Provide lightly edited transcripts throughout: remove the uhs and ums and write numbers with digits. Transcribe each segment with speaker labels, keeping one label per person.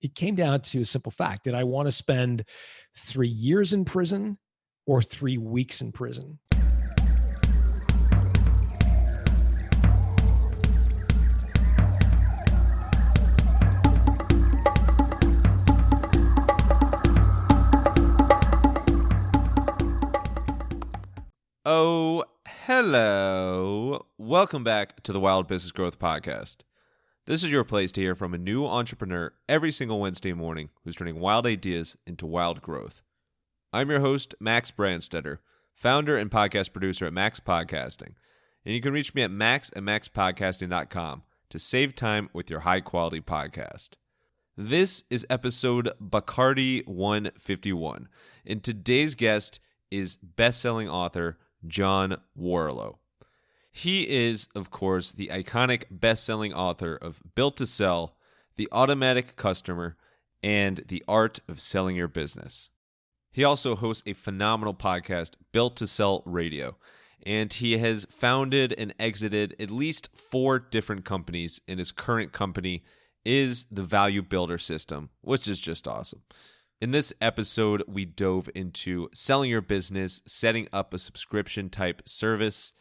Speaker 1: it came down to a simple fact. Did I want to spend 3 years in prison or 3 weeks in prison?
Speaker 2: Oh, hello. Welcome back to the Wild Business Growth Podcast. This is your place to hear from a new entrepreneur every single Wednesday morning who's turning wild ideas into wild growth. I'm your host, Max Branstetter, founder and podcast producer at MaxPodcasting, and you can reach me at max@maxpodcasting.com to save time with your high-quality podcast. This is episode Bacardi 151, and today's guest is best-selling author John Warrillow. He is, of course, the iconic best-selling author of Built to Sell, The Automatic Customer, and The Art of Selling Your Business. He also hosts a phenomenal podcast, Built to Sell Radio, and he has founded and exited at least 4 different companies, and his current company is the Value Builder System, which is just awesome. In this episode, we dove into selling your business, setting up a subscription-type service,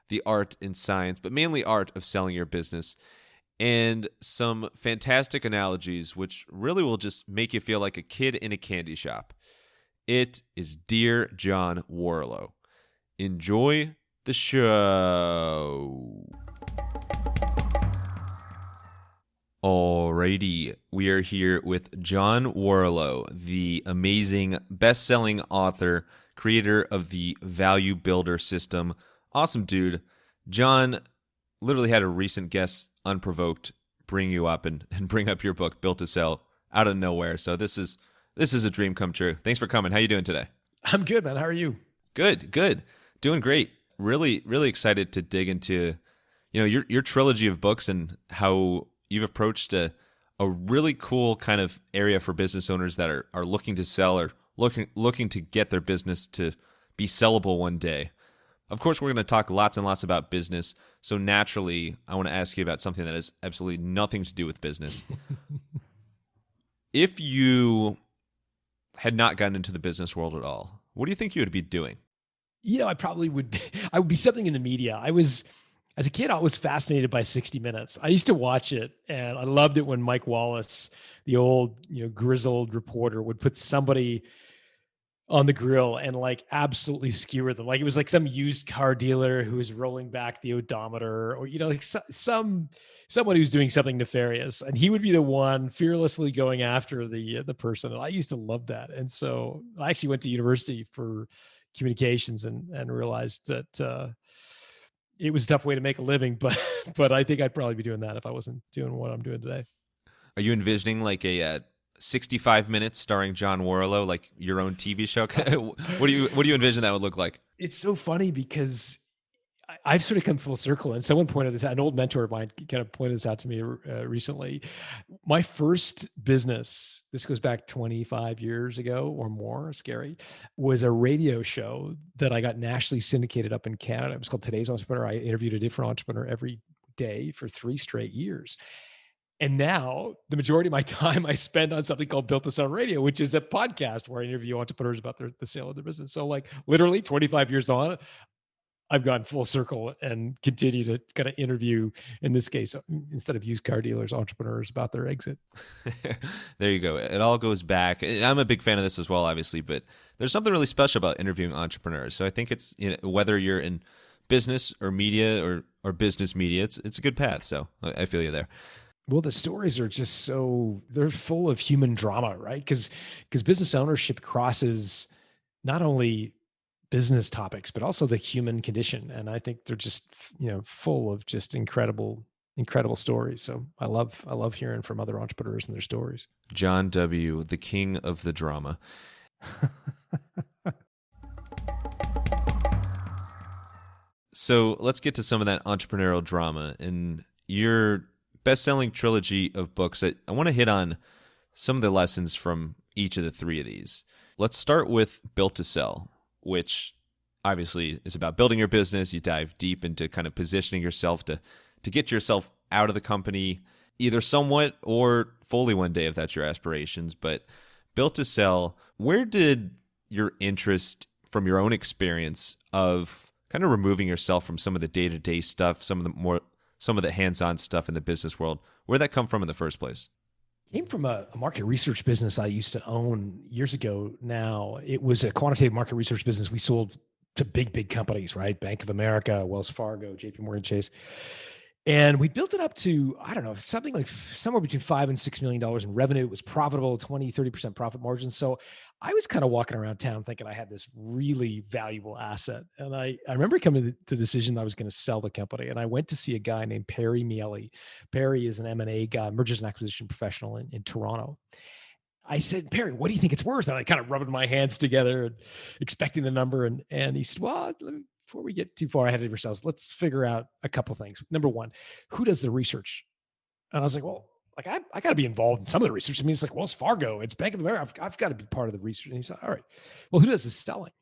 Speaker 2: the art and science, but mainly art of selling your business, and some fantastic analogies which really will just make you feel like a kid in a candy shop. It is Dear John Warrillow. Enjoy the show. Alrighty, we are here with John Warrillow, the amazing best-selling author, creator of the Value Builder System. Awesome dude. John literally had a recent guest, unprovoked, bring you up and bring up your book, Built to Sell, out of nowhere. So this is a dream come true. Thanks for coming. How you doing today?
Speaker 1: I'm good, man. How are you?
Speaker 2: Good. Doing great. Really, really excited to dig into, your trilogy of books and how you've approached a really cool kind of area for business owners that are looking to sell or looking to get their business to be sellable one day. Of course, we're going to talk lots and lots about business. So naturally, I want to ask you about something that has absolutely nothing to do with business. If you had not gotten into the business world at all, what do you think you would be doing?
Speaker 1: I probably would be, I would be something in the media. As a kid, I was fascinated by 60 Minutes. I used to watch it, and I loved it when Mike Wallace, the old, grizzled reporter, would put somebody on the grill and absolutely skewer them. It was like some used car dealer who was rolling back the odometer, or someone who's doing something nefarious, and he would be the one fearlessly going after the person. And I used to love that. And so I actually went to university for communications and realized that it was a tough way to make a living, but I think I'd probably be doing that if I wasn't doing what I'm doing today.
Speaker 2: Are you envisioning a 65 minutes starring John Warrillow, like your own TV show? What do you envision that would look like?
Speaker 1: It's so funny because I've sort of come full circle, and someone pointed this out. An old mentor of mine kind of pointed this out to me recently. My first business, this goes back 25 years ago or more, scary, was a radio show that I got nationally syndicated up in Canada. It was called Today's Entrepreneur. I interviewed a different entrepreneur every day for 3 straight years. And now the majority of my time I spend on something called Built to Sell Radio, which is a podcast where I interview entrepreneurs about the sale of their business. So literally 25 years on, I've gone full circle and continue to kind of interview, in this case, instead of used car dealers, entrepreneurs about their exit.
Speaker 2: There you go. It all goes back. I'm a big fan of this as well, obviously, but there's something really special about interviewing entrepreneurs. So I think it's, whether you're in business or media or business media, it's a good path. So I feel you there.
Speaker 1: Well, the stories are just they're full of human drama, right? Because business ownership crosses not only business topics, but also the human condition. And I think they're just, full of just incredible stories. So I love hearing from other entrepreneurs and their stories.
Speaker 2: John W., the king of the drama. So let's get to some of that entrepreneurial drama. In your best-selling trilogy of books, I want to hit on some of the lessons from each of the 3 of these. Let's start with Built to Sell, which obviously is about building your business. You dive deep into kind of positioning yourself to get yourself out of the company either somewhat or fully one day if that's your aspirations, but built to sell, where did your interest from your own experience of kind of removing yourself from some of the day-to-day stuff, some of the hands-on stuff in the business world, where'd that come from in the first place?
Speaker 1: Came from a market research business I used to own years ago now. It was a quantitative market research business. We sold to big companies, right? Bank of America, Wells Fargo, JP Morgan Chase. And we built it up to, I don't know, something like somewhere between $5 and $6 million in revenue. It was profitable, 20, 30% profit margins. So I was kind of walking around town thinking I had this really valuable asset. And I remember coming to the decision that I was going to sell the company. And I went to see a guy named Perry Miele. Perry is an M&A guy, mergers and acquisition professional in Toronto. I said, Perry, what do you think it's worth? And I kind of rubbed my hands together and expecting the number. And he said, well, before we get too far ahead of ourselves, let's figure out a couple of things. Number one, who does the research? And I was like, well, like I got to be involved in some of the research. I mean, it's like Wells Fargo, it's Bank of America. I've got to be part of the research. And he said, all right, well, who does the selling?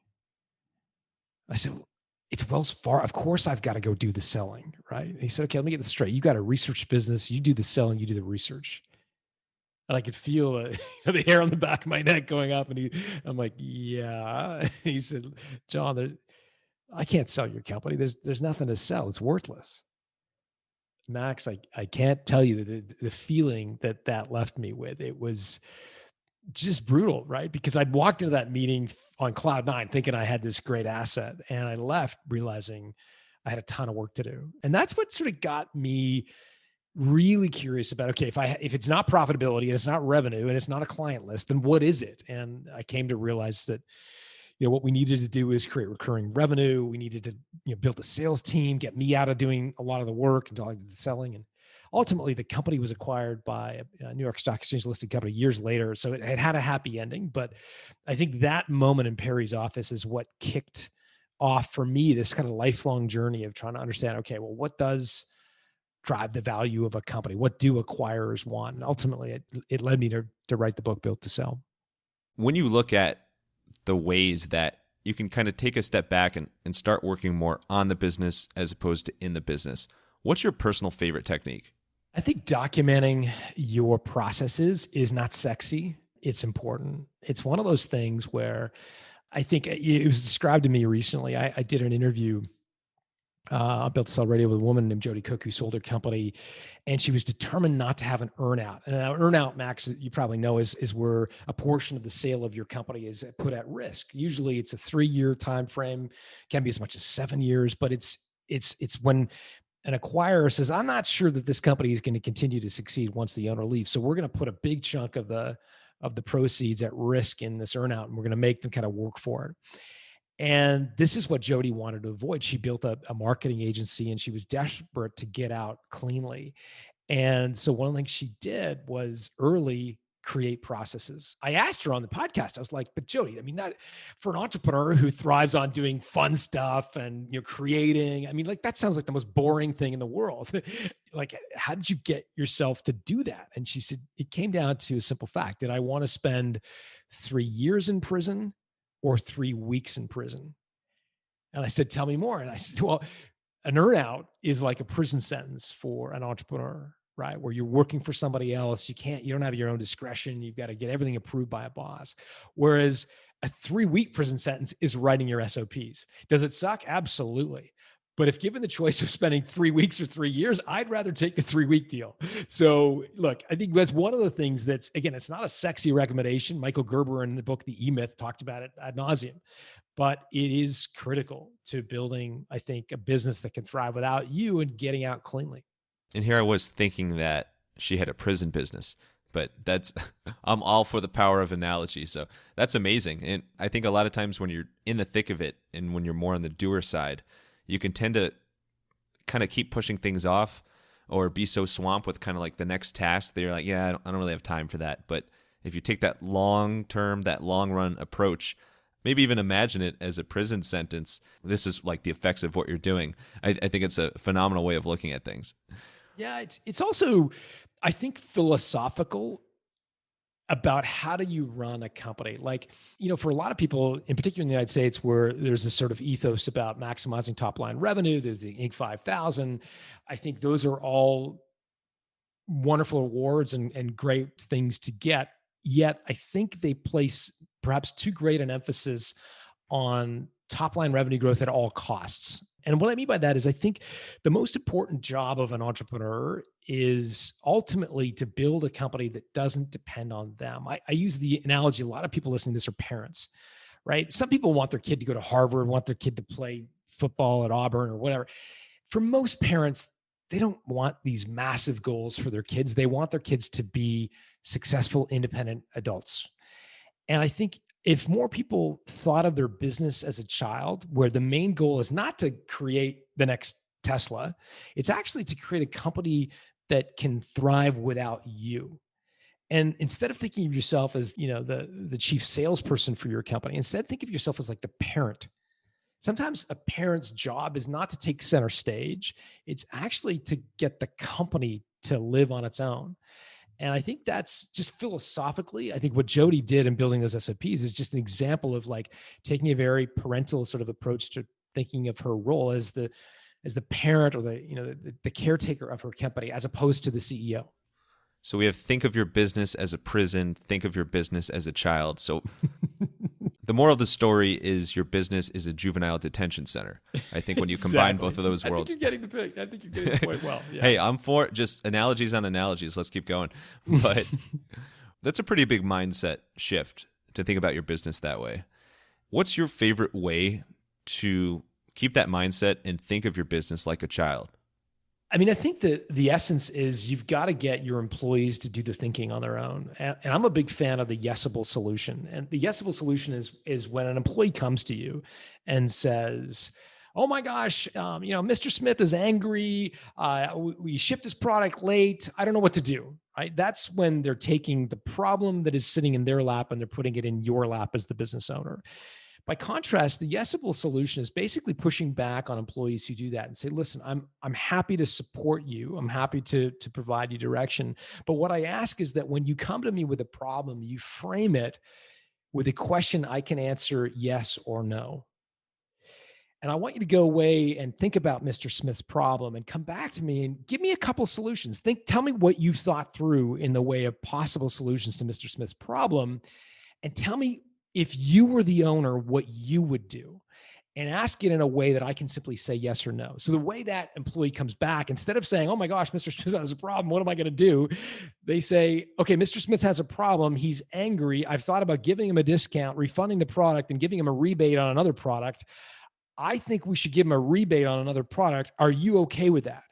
Speaker 1: I said, well, it's Wells Fargo. Of course, I've got to go do the selling, right? And he said, okay, let me get this straight. You got a research business. You do the selling. You do the research. And I could feel the hair on the back of my neck going up. And I'm like, yeah. And he said, John, I can't sell your company. There's nothing to sell. It's worthless. Max, I can't tell you the feeling that left me with. It was just brutal, right? Because I'd walked into that meeting on cloud nine thinking I had this great asset, and I left realizing I had a ton of work to do. And that's what sort of got me really curious about, okay, if it's not profitability and it's not revenue and it's not a client list, then what is it? And I came to realize that what we needed to do is create recurring revenue. We needed to build a sales team, get me out of doing a lot of the work until I did the selling. And ultimately, the company was acquired by a New York Stock Exchange listed company years later. So it had a happy ending. But I think that moment in Perry's office is what kicked off for me this kind of lifelong journey of trying to understand, okay, well, what does drive the value of a company? What do acquirers want? And ultimately, it led me to write the book, Built to Sell.
Speaker 2: When you look at the ways that you can kind of take a step back and start working more on the business as opposed to in the business, what's your personal favorite technique?
Speaker 1: I think documenting your processes is not sexy. It's important. It's one of those things where I think it was described to me recently. I did an interview Built to Sell Radio with a woman named Jody Cook who sold her company, and she was determined not to have an earnout. And an earnout, Max, you probably know, is where a portion of the sale of your company is put at risk. Usually, it's a 3-year time frame, can be as much as 7 years, but it's when an acquirer says, "I'm not sure that this company is going to continue to succeed once the owner leaves, so we're going to put a big chunk of the proceeds at risk in this earnout, and we're going to make them kind of work for it." And this is what Jody wanted to avoid. She built a marketing agency and she was desperate to get out cleanly. And so one of the things she did was early create processes. I asked her on the podcast, I was like, but Jody, I mean, that for an entrepreneur who thrives on doing fun stuff and creating, I mean, like that sounds like the most boring thing in the world. Like, how did you get yourself to do that? And she said, it came down to a simple fact. Did I want to spend 3 years in prison or 3 weeks in prison? And I said, tell me more. And I said, well, an earnout is like a prison sentence for an entrepreneur, right? Where you're working for somebody else. You don't have your own discretion. You've got to get everything approved by a boss. Whereas a 3-week prison sentence is writing your SOPs. Does it suck? Absolutely. But if given the choice of spending 3 weeks or 3 years, I'd rather take the 3-week deal. So look, I think that's one of the things that's, again, it's not a sexy recommendation. Michael Gerber in the book, The E-Myth, talked about it ad nauseum, but it is critical to building, I think, a business that can thrive without you and getting out cleanly.
Speaker 2: And here I was thinking that she had a prison business, but that's, I'm all for the power of analogy. So that's amazing. And I think a lot of times when you're in the thick of it and when you're more on the doer side, you can tend to kind of keep pushing things off or be so swamped with kind of like the next task that you're like, yeah, I don't really have time for that. But if you take that long-term, that long-run approach, maybe even imagine it as a prison sentence, this is like the effects of what you're doing. I think it's a phenomenal way of looking at things.
Speaker 1: Yeah, it's also, I think, philosophical about how do you run a company. Like, for a lot of people, in particular in the United States, where there's this sort of ethos about maximizing top line revenue, there's the Inc. 5000. I think those are all wonderful awards and great things to get. Yet I think they place perhaps too great an emphasis on top line revenue growth at all costs. And what I mean by that is I think the most important job of an entrepreneur is ultimately to build a company that doesn't depend on them. I use the analogy, a lot of people listening to this are parents, right? Some people want their kid to go to Harvard, want their kid to play football at Auburn or whatever. For most parents, they don't want these massive goals for their kids. They want their kids to be successful, independent adults. And I think if more people thought of their business as a child, where the main goal is not to create the next Tesla, it's actually to create a company that can thrive without you. And instead of thinking of yourself as, the chief salesperson for your company, instead think of yourself as like the parent. Sometimes a parent's job is not to take center stage. It's actually to get the company to live on its own. And I think that's just philosophically, I think what Jody did in building those SOPs is just an example of like taking a very parental sort of approach to thinking of her role as the parent or the caretaker of her company, as opposed to the CEO.
Speaker 2: So we have think of your business as a prison, think of your business as a child. So the moral of the story is your business is a juvenile detention center. I think when you combine both of those worlds.
Speaker 1: I think you're getting the point well. Yeah.
Speaker 2: Hey, I'm for just analogies on analogies. Let's keep going. But that's a pretty big mindset shift to think about your business that way. What's your favorite way to keep that mindset and think of your business like a child?
Speaker 1: I mean, I think that the essence is you've got to get your employees to do the thinking on their own. And I'm a big fan of the yesable solution. And the yesable solution is when an employee comes to you and says, oh my gosh, Mr. Smith is angry. We shipped this product late. I don't know what to do, right? That's when they're taking the problem that is sitting in their lap and they're putting it in your lap as the business owner. By contrast, the yesable solution is basically pushing back on employees who do that and say, listen, I'm happy to support you. I'm happy to provide you direction. But what I ask is that when you come to me with a problem, you frame it with a question I can answer yes or no. And I want you to go away and think about Mr. Smith's problem and come back to me and give me a couple of solutions. Tell me what you've thought through in the way of possible solutions to Mr. Smith's problem, and tell me, if you were the owner, what you would do, and ask it in a way that I can simply say yes or no. So the way that employee comes back, instead of saying, oh my gosh, Mr. Smith has a problem, what am I going to do? They say, okay, Mr. Smith has a problem. He's angry. I've thought about giving him a discount, refunding the product, and giving him a rebate on another product. I think we should give him a rebate on another product. Are you okay with that?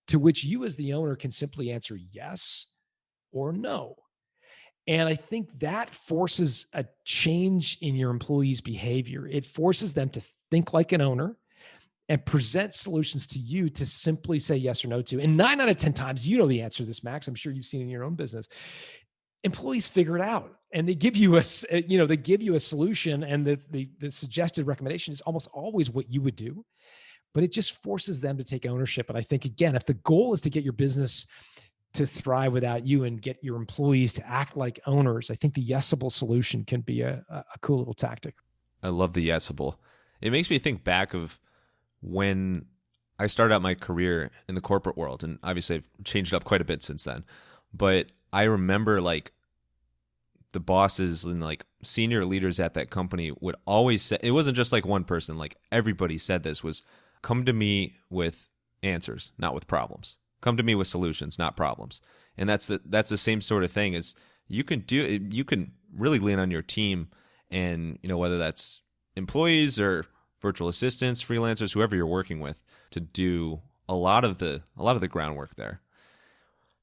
Speaker 1: To which you as the owner can simply answer yes or no. And I think that forces a change in your employees' behavior. It forces them to think like an owner and present solutions to you to simply say yes or no to. And 9 out of 10 times, you know the answer to this, Max. I'm sure you've seen it in your own business. Employees figure it out and they give you a solution, and the suggested recommendation is almost always what you would do, but it just forces them to take ownership. And I think, again, if the goal is to get your business to thrive without you and get your employees to act like owners, I think the yesable solution can be a cool little tactic.
Speaker 2: I love the yesable. It makes me think back of when I started out my career in the corporate world, and obviously I've changed up quite a bit since then. But I remember like the bosses and like senior leaders at that company would always say, it wasn't just like one person, like everybody said this was, come to me with answers, not with problems. Come to me with solutions, not problems. And that's the same sort of thing. Is you can really lean on your team, and whether that's employees or virtual assistants, freelancers, whoever you're working with, to do a lot of the groundwork there.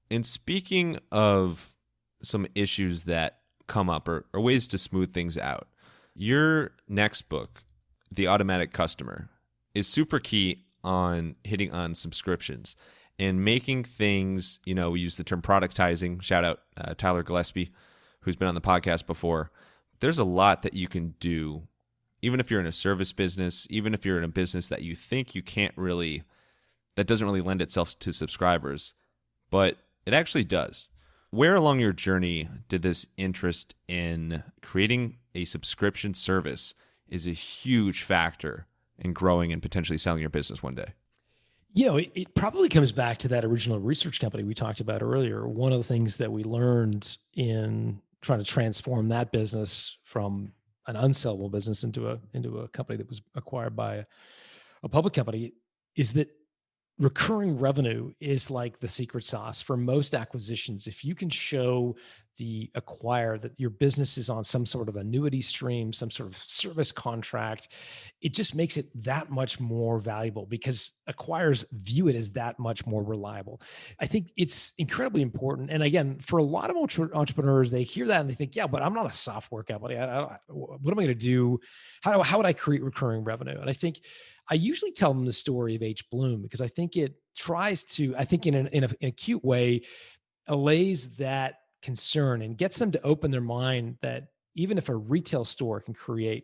Speaker 2: And speaking of some issues that come up or ways to smooth things out, your next book, The Automatic Customer, is super key on hitting on subscriptions and making things, we use the term productizing. Shout out Tyler Gillespie, who's been on the podcast before. There's a lot that you can do, even if you're in a service business, even if you're in a business that you think you can't really, that doesn't really lend itself to subscribers, but it actually does. Where along your journey did this interest in creating a subscription service is a huge factor in growing and potentially selling your business one day?
Speaker 1: It probably comes back to that original research company we talked about earlier. One of the things that we learned in trying to transform that business from an unsellable business into a company that was acquired by a public company is that recurring revenue is like the secret sauce for most acquisitions. If you can show the acquirer that your business is on some sort of annuity stream, some sort of service contract, it just makes it that much more valuable because acquirers view it as that much more reliable. I think it's incredibly important. And again, for a lot of entrepreneurs, they hear that and they think, yeah, but I'm not a software company. What am I going to do? How would I create recurring revenue? And I think I usually tell them the story of H. Bloom because I think it tries to, I think in a cute way, allays that concern and gets them to open their mind that even if a retail store can create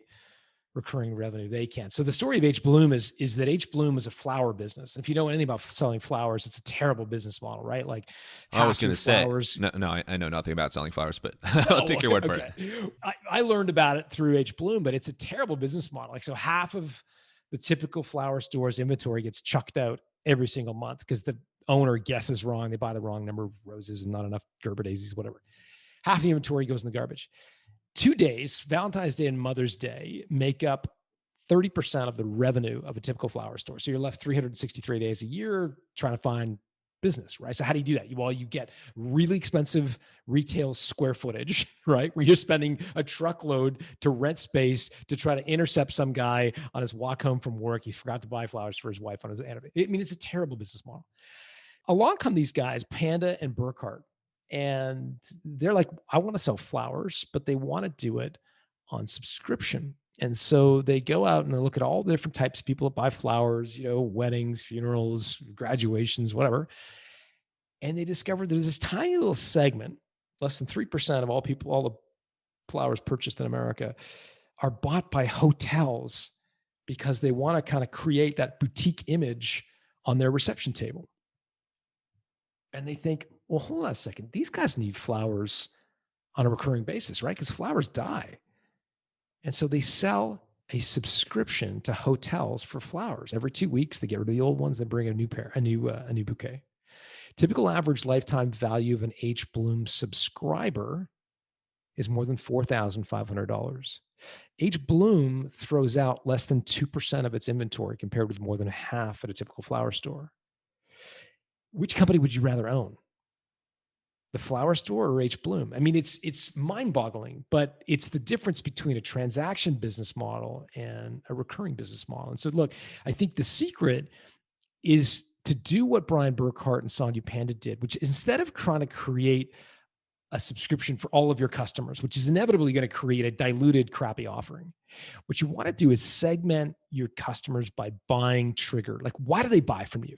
Speaker 1: recurring revenue, they can. So the story of H. Bloom is that H. Bloom is a flower business. And if you know anything about selling flowers, it's a terrible business model, right? Like
Speaker 2: I was
Speaker 1: half
Speaker 2: going
Speaker 1: your
Speaker 2: to say,
Speaker 1: flowers.
Speaker 2: no, I know nothing about selling flowers, but I'll take your word for it.
Speaker 1: I learned about it through H. Bloom, but it's a terrible business model. Like, so half of the typical flower store's inventory gets chucked out every single month because the owner guesses wrong. They buy the wrong number of roses and not enough Gerber daisies, whatever. Half the inventory goes in the garbage. 2 days, Valentine's Day and Mother's Day, make up 30% of the revenue of a typical flower store. So you're left 363 days a year trying to find business, right? So how do you do that? Well, you get really expensive retail square footage, right? Where you're spending a truckload to rent space to try to intercept some guy on his walk home from work. He forgot to buy flowers for his wife on his anniversary. I mean, it's a terrible business model. Along come these guys, Panda and Burkhart, and they're like, I want to sell flowers, but they want to do it on subscription. And so they go out and they look at all the different types of people that buy flowers, weddings, funerals, graduations, whatever. And they discovered there's this tiny little segment, less than 3% of all the flowers purchased in America are bought by hotels because they want to kind of create that boutique image on their reception table. And they think, well, hold on a second. These guys need flowers on a recurring basis, right? Because flowers die. And so they sell a subscription to hotels for flowers. Every 2 weeks, they get rid of the old ones, they bring a new bouquet. Typical average lifetime value of an H. Bloom subscriber is more than $4,500. H. Bloom throws out less than 2% of its inventory compared with more than half at a typical flower store. Which company would you rather own? The flower store or H. Bloom? I mean, it's mind-boggling, but it's the difference between a transaction business model and a recurring business model. And so, look, I think the secret is to do what Brian Burkhart and Sanju Panda did, which is instead of trying to create a subscription for all of your customers, which is inevitably going to create a diluted, crappy offering, what you want to do is segment your customers by buying trigger. Like, why do they buy from you?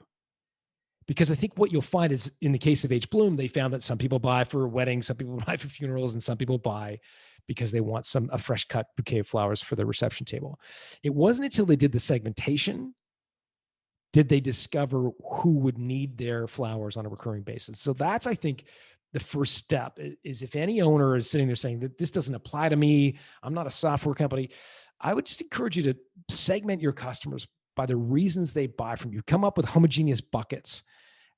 Speaker 1: Because I think what you'll find is in the case of H. Bloom, they found that some people buy for weddings, some people buy for funerals, and some people buy because they want a fresh cut bouquet of flowers for their reception table. It wasn't until they did the segmentation did they discover who would need their flowers on a recurring basis. So that's, I think, the first step is if any owner is sitting there saying that this doesn't apply to me, I'm not a software company, I would just encourage you to segment your customers by the reasons they buy from you. Come up with homogeneous buckets.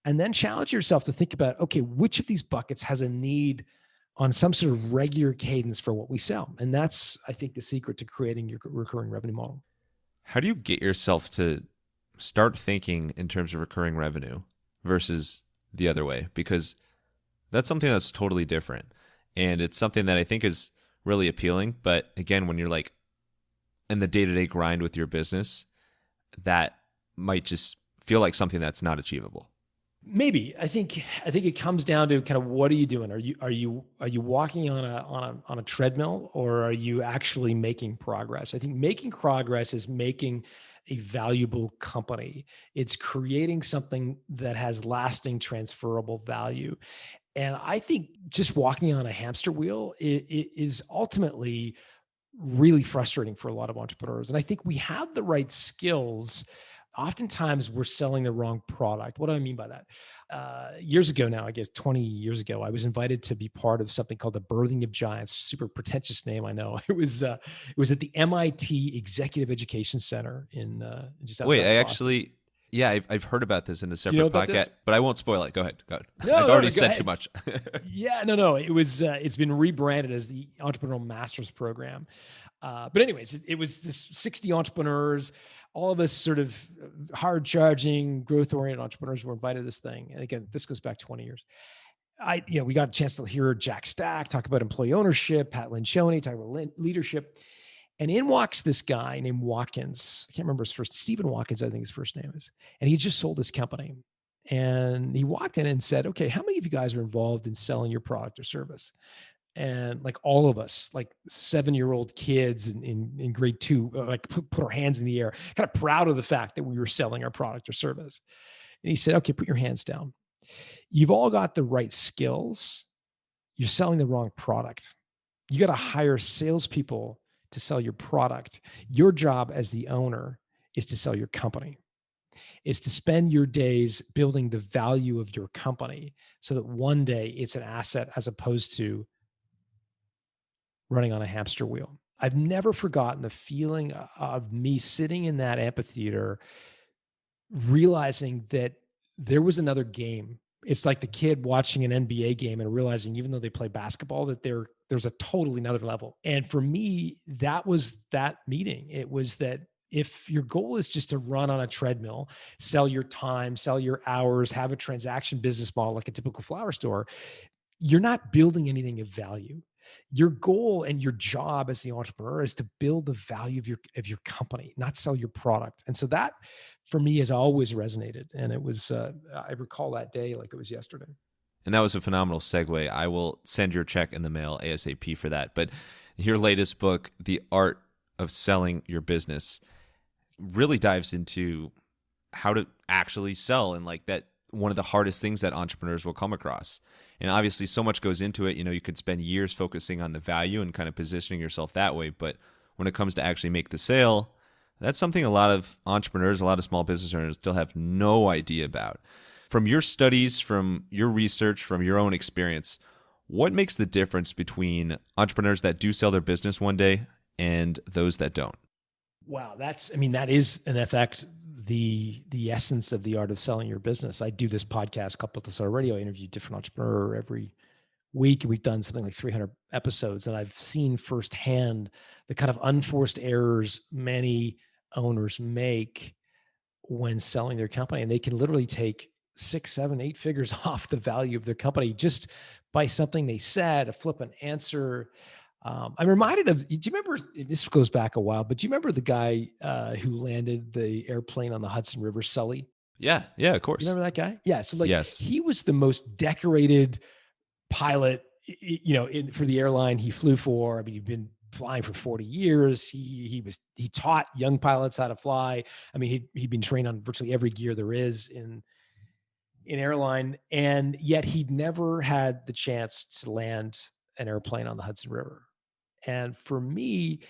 Speaker 1: And then challenge yourself to think about, okay, which of these buckets has a need on some sort of regular cadence for what we sell? And that's, I think, the secret to creating your recurring revenue model.
Speaker 2: How do you get yourself to start thinking in terms of recurring revenue versus the other way? Because that's something that's totally different. And it's something that I think is really appealing. But again, when you're like in the day-to-day grind with your business, that might just feel like something that's not achievable.
Speaker 1: Maybe. I think it comes down to kind of what are you doing? Are you walking on a treadmill, or are you actually making progress? I think making progress is making a valuable company. It's creating something that has lasting transferable value. And I think just walking on a hamster wheel is ultimately really frustrating for a lot of entrepreneurs. And I think we have the right skills. Oftentimes we're selling the wrong product. What do I mean by that? Years ago now, I guess 20 years ago, I was invited to be part of something called the Birthing of Giants. Super pretentious name, I know. It was at the MIT Executive Education Center in just outside
Speaker 2: Wait,
Speaker 1: of Boston.
Speaker 2: Yeah, I've heard about this in a
Speaker 1: Do you know
Speaker 2: separate
Speaker 1: about
Speaker 2: podcast,
Speaker 1: this?
Speaker 2: but I won't spoil it. Go ahead. Go ahead.
Speaker 1: No,
Speaker 2: I've
Speaker 1: no,
Speaker 2: already
Speaker 1: no, go
Speaker 2: said too
Speaker 1: ahead.
Speaker 2: much.
Speaker 1: Yeah, no. It was. It's been rebranded as the Entrepreneurial Masters Program. But anyways, it was this 60 entrepreneurs, all of us sort of hard charging, growth oriented entrepreneurs were invited to this thing. And again, this goes back 20 years. We got a chance to hear Jack Stack talk about employee ownership, Pat Lencioni talk about leadership. And in walks this guy named Watkins. I can't remember his first, Stephen Watkins, I think his first name is. And he just sold his company. And he walked in and said, okay, how many of you guys are involved in selling your product or service? And like all of us, like 7-year-old kids in grade 2, like put our hands in the air, kind of proud of the fact that we were selling our product or service. And he said, okay, put your hands down. You've all got the right skills. You're selling the wrong product. You got to hire salespeople to sell your product. Your job as the owner is to sell your company, is to spend your days building the value of your company so that one day it's an asset as opposed to running on a hamster wheel. I've never forgotten the feeling of me sitting in that amphitheater, realizing that there was another game. It's like the kid watching an NBA game and realizing, even though they play basketball, that there's a totally another level. And for me, that was that meeting. It was that if your goal is just to run on a treadmill, sell your time, sell your hours, have a transaction business model like a typical flower store, you're not building anything of value. Your goal and your job as the entrepreneur is to build the value of your company, not sell your product. And so that for me has always resonated. And it was, I recall that day like it was yesterday.
Speaker 2: And that was a phenomenal segue. I will send your check in the mail ASAP for that. But your latest book, The Art of Selling Your Business, really dives into how to actually sell, and like that one of the hardest things that entrepreneurs will come across. And obviously so much goes into it. You could spend years focusing on the value and kind of positioning yourself that way. But when it comes to actually make the sale, that's something a lot of entrepreneurs, a lot of small business owners still have no idea about. From your studies, from your research, from your own experience, what makes the difference between entrepreneurs that do sell their business one day and those that don't?
Speaker 1: Wow, that is in effect the essence of the art of selling your business. I do this podcast, Couple to Star Radio. I interview different entrepreneur every week, and we've done something like 300 episodes, and I've seen firsthand the kind of unforced errors many owners make when selling their company, and they can literally take 6, 7, 8 figures off the value of their company just by something they said, a flippant answer. I'm reminded of, do you remember, this goes back a while, but do you remember the guy who landed the airplane on the Hudson River, Sully?
Speaker 2: Yeah, of course.
Speaker 1: You remember that guy? Yeah. So
Speaker 2: yes.
Speaker 1: He was the most decorated pilot, for the airline he flew for. I mean, he'd been flying for 40 years. He taught young pilots how to fly. I mean, he'd been trained on virtually every gear there is in airline, and yet he'd never had the chance to land an airplane on the Hudson River. And for me,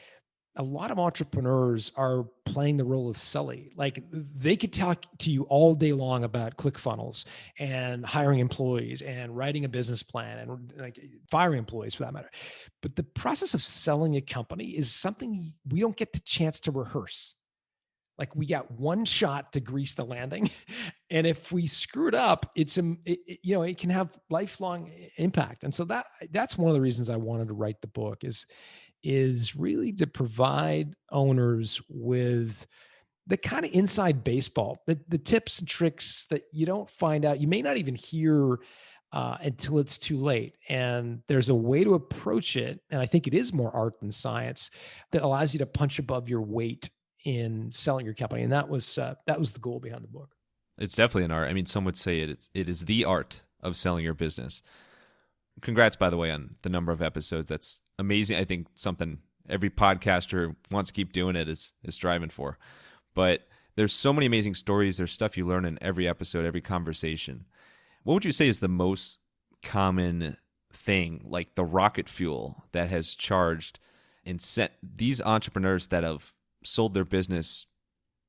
Speaker 1: a lot of entrepreneurs are playing the role of Sully. Like, they could talk to you all day long about ClickFunnels and hiring employees and writing a business plan and like firing employees for that matter. But the process of selling a company is something we don't get the chance to rehearse. Like, we got one shot to grease the landing. And if we screw it up, it can have lifelong impact. And so that's one of the reasons I wanted to write the book is really to provide owners with the kind of inside baseball, the tips and tricks that you don't find out. You may not even hear until it's too late. And there's a way to approach it, and I think it is more art than science, that allows you to punch above your weight in selling your company. And that was the goal behind the book.
Speaker 2: It's definitely an art. I mean, some would say it is the art of selling your business. Congrats, by the way, on the number of episodes. That's amazing. I think something every podcaster wants to keep doing it is striving for. But there's so many amazing stories. There's stuff you learn in every episode, every conversation. What would you say is the most common thing, like the rocket fuel that has charged and set these entrepreneurs that have sold their business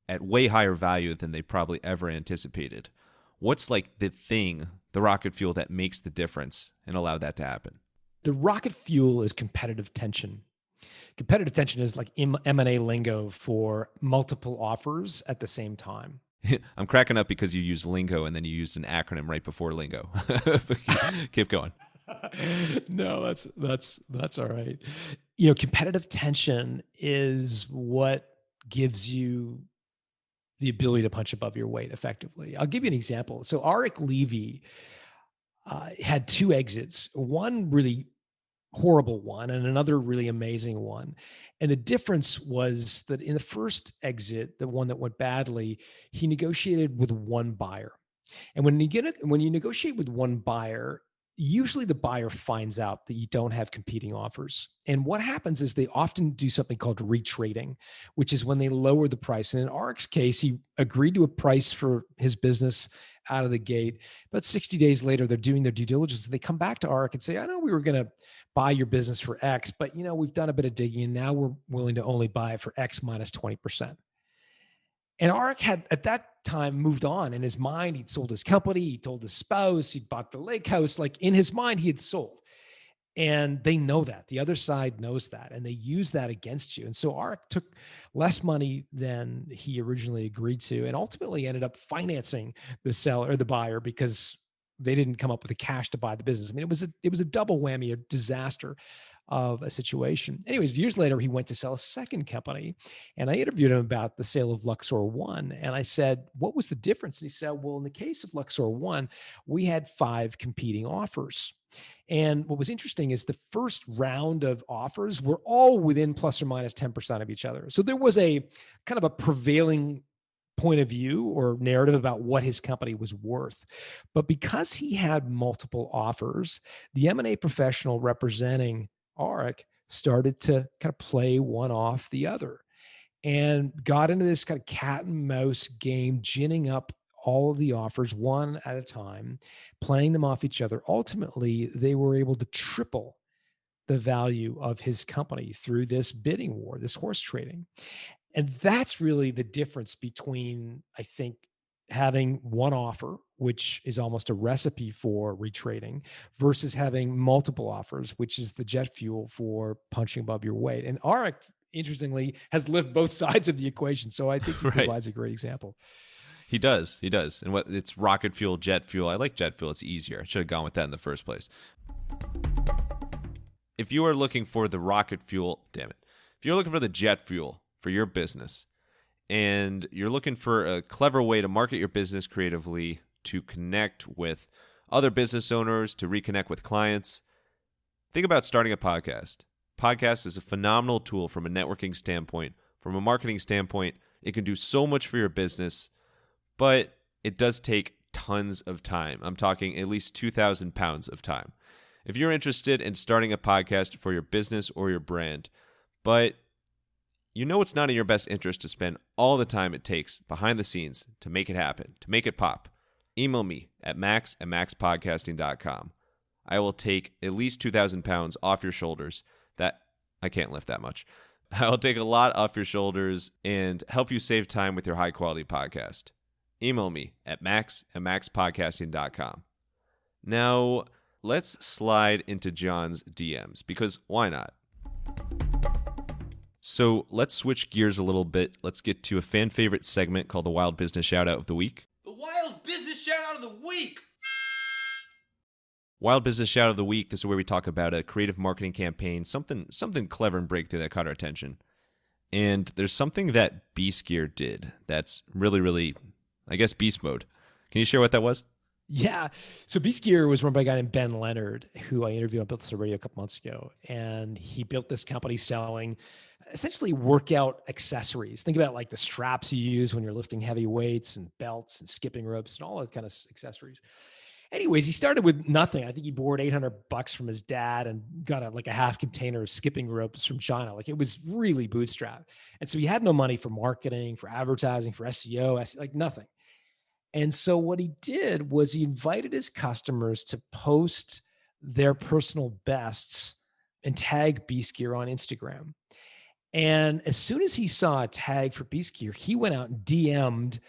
Speaker 2: at way higher value than they probably ever anticipated? What's like the thing, the rocket fuel that makes the difference and allow that to happen?
Speaker 1: The rocket fuel is competitive tension. Competitive tension is like M&A lingo for multiple offers at the same time.
Speaker 2: I'm cracking up because you used lingo and then you used an acronym right before lingo. Keep going.
Speaker 1: No, that's all right. Competitive tension is what gives you the ability to punch above your weight effectively. I'll give you an example. So Arik Levy had two exits, one really horrible one and another really amazing one. And the difference was that in the first exit, the one that went badly, he negotiated with one buyer. And when you negotiate with one buyer, usually the buyer finds out that you don't have competing offers. And what happens is they often do something called retrading, which is when they lower the price. And in Arik's case, he agreed to a price for his business out of the gate. But 60 days later, they're doing their due diligence. They come back to Arik and say, I know we were going to buy your business for X, but we've done a bit of digging and now we're willing to only buy it for X minus 20%. And Arik had at that time moved on. In his mind, he'd sold his company. He told his spouse, he'd bought the lake house. Like in his mind, he had sold. And they know that. The other side knows that. And they use that against you. And so Arik took less money than he originally agreed to and ultimately ended up financing the seller or the buyer because they didn't come up with the cash to buy the business. I mean, it was a double whammy, a disaster of a situation. Anyways, years later, he went to sell a second company. And I interviewed him about the sale of Luxor One. And I said, what was the difference? And he said, well, in the case of Luxor One, we had 5 competing offers. And what was interesting is the first round of offers were all within plus or minus 10% of each other. So there was a kind of a prevailing point of view or narrative about what his company was worth. But because he had multiple offers, the M&A professional representing Arik started to kind of play one off the other and got into this kind of cat and mouse game, ginning up all of the offers one at a time, playing them off each other. Ultimately, they were able to triple the value of his company through this bidding war, this horse trading. And that's really the difference between, I think, having one offer, which is almost a recipe for retrading, versus having multiple offers, which is the jet fuel for punching above your weight. And Arik, interestingly, has lived both sides of the equation. So I think he
Speaker 2: Right.
Speaker 1: provides a great example.
Speaker 2: He does. And it's rocket fuel, jet fuel. I like jet fuel. It's easier. I should have gone with that in the first place. If you are looking for the rocket fuel, damn it. If you're looking for the jet fuel for your business and you're looking for a clever way to market your business creatively, to connect with other business owners, to reconnect with clients, think about starting a podcast. Podcast is a phenomenal tool from a networking standpoint. From a marketing standpoint, it can do so much for your business, but it does take tons of time. I'm talking at least 2,000 pounds of time. If you're interested in starting a podcast for your business or your brand, but it's not in your best interest to spend all the time it takes behind the scenes to make it happen, to make it pop, email me at max@maxpodcasting.com. I will take at least 2,000 pounds off your shoulders. That I can't lift that much. I'll take a lot off your shoulders and help you save time with your high-quality podcast. Email me at max@maxpodcasting.com. Now, let's slide into John's DMs, because why not? So let's switch gears a little bit. Let's get to a fan favorite segment called the Wild Business Shoutout of the Week.
Speaker 3: The Wild Business Shoutout of the Week!
Speaker 2: Wild Business Shout of the Week. This is where we talk about a creative marketing campaign, something clever and breakthrough that caught our attention. And there's something that Beast Gear did that's really, really, I guess, beast mode. Can you share what that was?
Speaker 1: Yeah. So Beast Gear was run by a guy named Ben Leonard, who I interviewed on Built This Radio a couple months ago. And he built this company selling essentially workout accessories. Think about like the straps you use when you're lifting heavy weights and belts and skipping ropes and all that kind of accessories. Anyways, he started with nothing. I think he borrowed $800 from his dad and got a half container of skipping ropes from China. Like it was really bootstrapped. And so he had no money for marketing, for advertising, for SEO, like nothing. And so what he did was he invited his customers to post their personal bests and tag Beast Gear on Instagram. And as soon as he saw a tag for Beast Gear, he went out and DM'd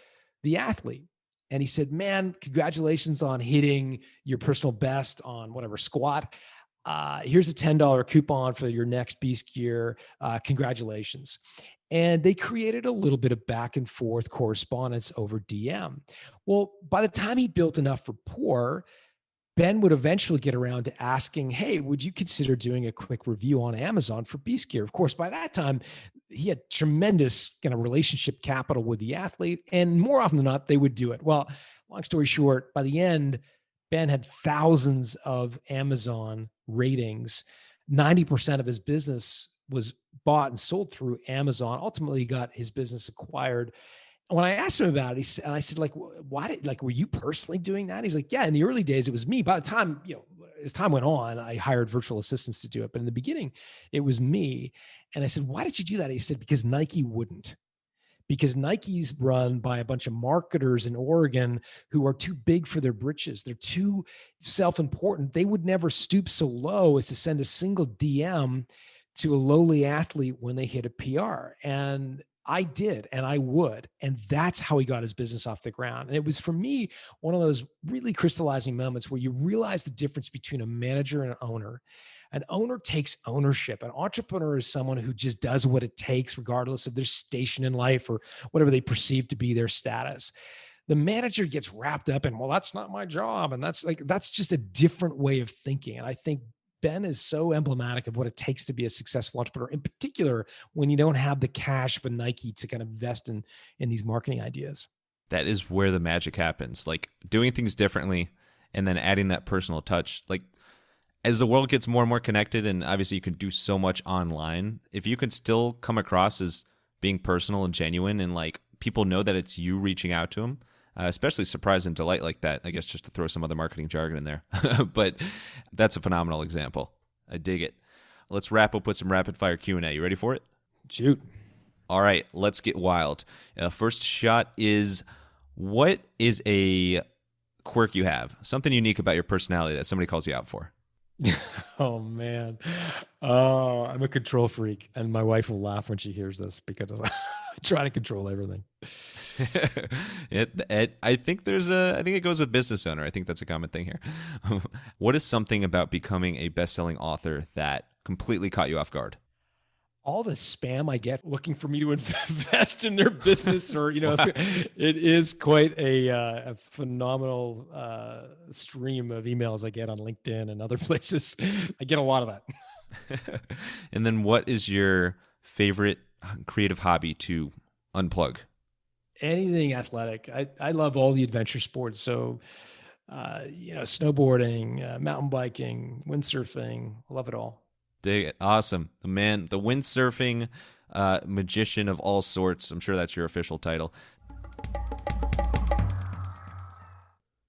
Speaker 1: the athlete. And he said, man, congratulations on hitting your personal best on whatever squat. Here's a $10 coupon for your next Beast Gear. Congratulations. And they created a little bit of back and forth correspondence over DM. Well, by the time he built enough rapport, Ben would eventually get around to asking, hey, would you consider doing a quick review on Amazon for Beast Gear? Of course, by that time, he had tremendous kind of relationship capital with the athlete. And more often than not, they would do it. Well, long story short, by the end, Ben had thousands of Amazon ratings. 90% of his business was bought and sold through Amazon. Ultimately, he got his business acquired. When I asked him about it, and I said, like, why did, like, were you personally doing that? He's like, yeah, in the early days, it was me. By the time, as time went on, I hired virtual assistants to do it. But in the beginning, it was me. And I said, why did you do that? He said, because Nike wouldn't. Because Nike's run by a bunch of marketers in Oregon who are too big for their britches. They're too self-important. They would never stoop so low as to send a single DM to a lowly athlete when they hit a PR. And I did, and I would. And that's how he got his business off the ground. And it was, for me, one of those really crystallizing moments where you realize the difference between a manager and an owner. An owner takes ownership. An entrepreneur is someone who just does what it takes, regardless of their station in life or whatever they perceive to be their status. The manager gets wrapped up in, well, that's not my job. And that's just a different way of thinking. And I think Ben is so emblematic of what it takes to be a successful entrepreneur, in particular, when you don't have the cash of a Nike to kind of invest in these marketing ideas.
Speaker 2: That is where the magic happens. Like doing things differently and then adding that personal touch. Like as the world gets more and more connected, and obviously you can do so much online, if you can still come across as being personal and genuine and like people know that it's you reaching out to them, especially surprise and delight like that, I guess, just to throw some other marketing jargon in there. But that's a phenomenal example. I dig it. Let's wrap up with some rapid fire Q&A. You ready for it?
Speaker 1: Shoot.
Speaker 2: All right, let's get wild. First shot is, what is a quirk you have? Something unique about your personality that somebody calls you out for?
Speaker 1: Oh, man. Oh, I'm a control freak. And my wife will laugh when she hears this because I try to control everything.
Speaker 2: I think it goes with business owner. I think that's a common thing here. What is something about becoming a best-selling author that completely caught you off guard?
Speaker 1: All the spam I get looking for me to invest in their business, or wow. It is quite a phenomenal stream of emails I get on LinkedIn and other places. I get a lot of that.
Speaker 2: And then, what is your favorite creative hobby to unplug?
Speaker 1: Anything athletic. I love all the adventure sports. So, snowboarding, mountain biking, windsurfing. I love it all.
Speaker 2: Dig it. Awesome. The windsurfing magician of all sorts. I'm sure that's your official title.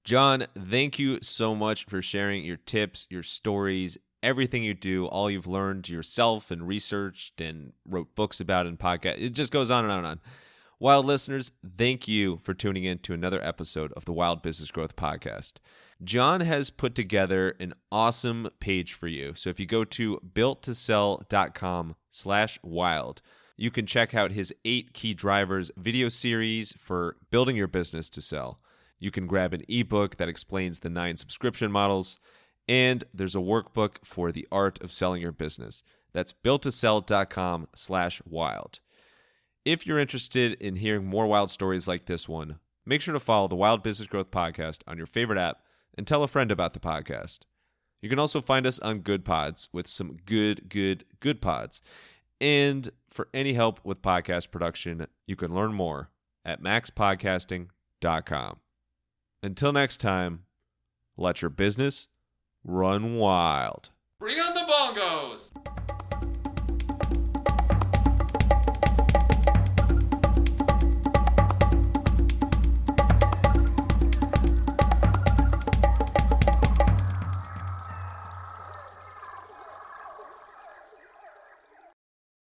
Speaker 2: John, thank you so much for sharing your tips, your stories, everything you do, all you've learned yourself and researched and wrote books about and podcasts. It just goes on and on and on. Wild listeners, thank you for tuning in to another episode of the Wild Business Growth Podcast. John has put together an awesome page for you. So if you go to builttosell.com/wild, you can check out his 8 key drivers video series for building your business to sell. You can grab an ebook that explains the 9 subscription models, and there's a workbook for the art of selling your business. That's builttosell.com/wild. If you're interested in hearing more wild stories like this one, make sure to follow the Wild Business Growth Podcast on your favorite app and tell a friend about the podcast. You can also find us on Good Pods with some good pods. And for any help with podcast production, you can learn more at MaxPodcasting.com. Until next time, let your business run wild.
Speaker 3: Bring on the bongos!